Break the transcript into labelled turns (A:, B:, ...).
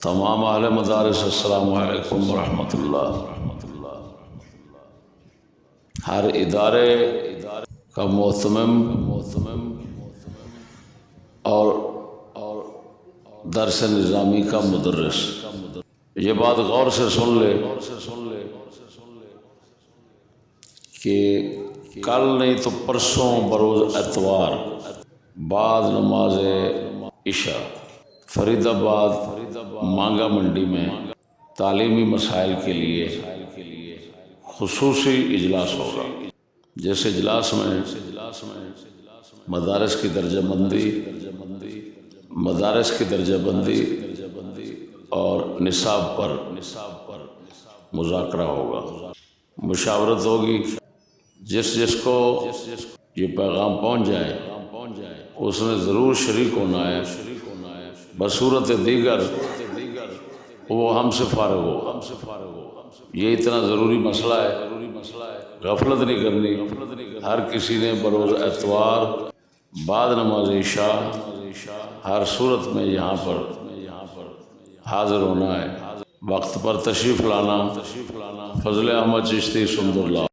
A: تمام اہل مدارس السلام علیکم ورحمۃ اللہ۔ ہر ادارے کا محتمم اور درس نظامی کا مدرس، یہ بات غور سے سن لے کہ کل نہیں تو پرسوں بروز اتوار بعد نماز عشاء فرید آباد مانگا منڈی میں تعلیمی مسائل کے لیے خصوصی اجلاس ہوگا، جس اجلاس میں مدارس کی درجہ بندی اور نصاب پر مذاکرہ ہوگا، مشاورت ہوگی۔ جس کو یہ پیغام پہنچ جائے اس نے ضرور شریک ہونا ہے، بصورت دیگر وہ ہم سے فارغ ہو۔ یہ اتنا ضروری مسئلہ ہے، غفلت نہیں کرنی۔ ہر کسی نے بروز اتوار بعد نماز عشاء ہر صورت میں یہاں پر حاضر ہونا ہے، وقت پر تشریف لانا۔ فضل احمد چشتی سمد اللہ۔